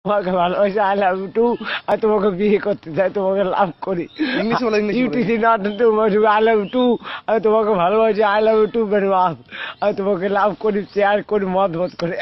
তোমাকে ভালোবাসি, I love you two. আর তোমাকে বিয়ে করতে চাই, তোমাকে লাভ করি। ইংলিশ বলো, ইংলিশ বলো। ইউটিসি not to I love you too. আমি তোমাকে ভালোবাসি, I love you too very much. আমি তোমাকে লাভ করি, শেয়ার করি, মত মত করি।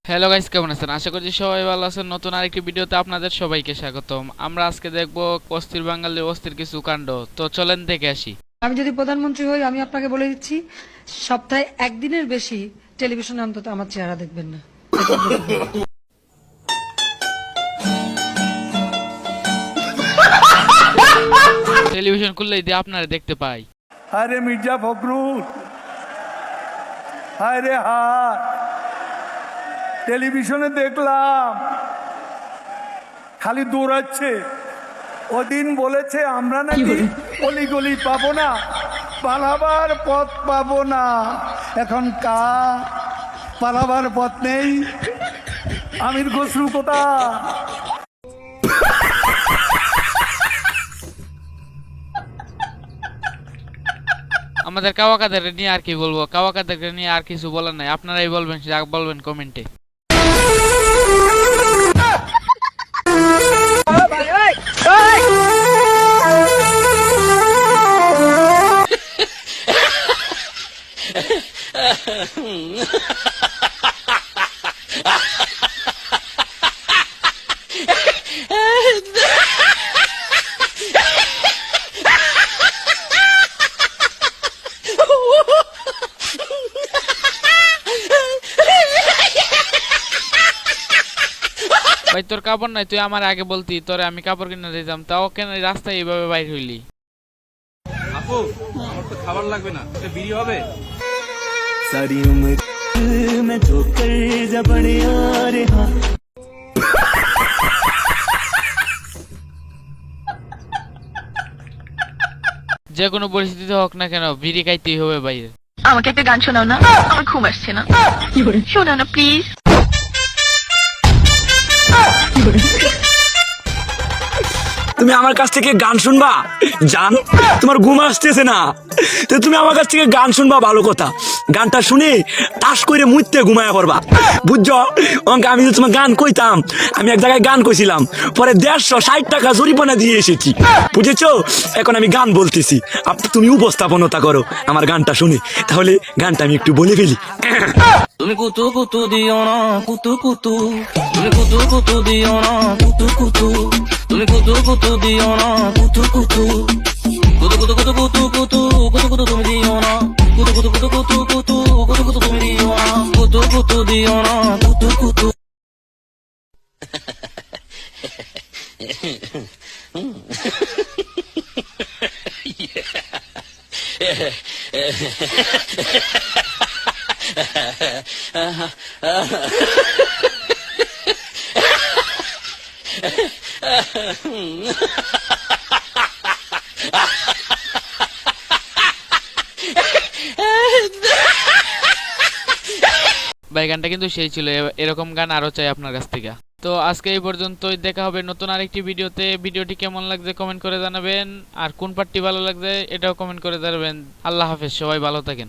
হ্যালো গাইস, কেমন আছেন? আশা করছি সবাই ভালো আছেন। নতুন আরেকটি ভিডিওতে আপনাদের সবাইকে স্বাগতম। আমরা আজকে দেখব অস্থির বাঙালির অস্থির কিছু কাণ্ড। তো চলেন দেখে আসি। আমি যদি প্রধানমন্ত্রী হই, আমি আপনাকে বলে দিচ্ছি, সপ্তাহে একদিনের বেশি টেলিভিশনে অন্তত আমার চেহারা দেখবেন না। টেলিভিশন খুললেই দিয়ে আপনারা দেখতে পাই। আরে মির্জা ফখরুল, আরে হায়, টেলিভিশনে দেখলাম খালি দৌড়াচ্ছে। ওদিন বলেছে আমরা নাকি অলি গলি পাবো না, পালাবার পথ পাবো না। এখন পালাবার পথ নেই। আমির খসরু কোথায়? আমাদের কাওয়াকাদের নিয়ে আর কি বলবো, কাওয়াকাদের নিয়ে আর কিছু বলার নাই। আপনারাই বলবেন, যা বলবেন কমেন্টে। ভাই তোর কাপড় নাই, তুই আমার আগে বলতি, তোরে আমি কাপড় কিনে দিতাম। তাও কেন রাস্তায় এইভাবে বাইর হইলি? আপু, আমার তো খাবার লাগবে না, এটা বিড়ি হবে? सारी उम्र मैं ठोकर जबड़े आ रहा। যে কোনো পরিস্থিতিতে হোক না কেন, বিড়ি খাইতেই হবে বাইরে। আমাকে একটা গান শোনাও না, আমার ঘুম আসছে না। শোনাও না প্লিজ। তুমি আমার কাছ থেকে গান শুনবা জান? তোমার ঘুম আসতেছে না, তো তুমি আমার কাছ থেকে গান শুনবা, ভালো কথা। গানটা শুনে তাস করে মুইতে ঘুমায়া পড়বা, বুঝছো? আমি যে তোমার গান কইতাম, আমি এক জায়গায় গান কইছিলাম, পরে 160 টাকা জরিমানা দিয়ে এসেছি, বুঝেছো? এখন আমি গান বলতেছি, তুমি উপস্থাপনতা করো আমার গানটা শুনে। তাহলে গানটা আমি একটু বলে ফেলি। তুমি কুতু কুতু দিও না, কুতু কুতু, তুমি কুতু কুতু দিও না, কুতু কুতু, তুমি কুতু কুতু দিও না, কুতু কুতু, কুতু কুতু কুতু কুতু কুতু কুতু কুতু তুমি দিও না, কুতু কুতু কুতু কুতু কুতু কুতু কুতু তুমি দিও না, কুতু কুতু দিও না, কুতু কুতু। ভাই গানটা কিন্তু সেই ছিল। এরকম গান আরো চাই আপনার কাছ থেকে। তো আজকে এই পর্যন্তই, দেখা হবে নতুন আরেকটি ভিডিওতে। ভিডিওটি কেমন লাগছে কমেন্ট করে জানাবেন, আর কোন পার্টি ভালো লাগছে এটাও কমেন্ট করে জানাবেন। আল্লাহ হাফেজ, সবাই ভালো থাকেন।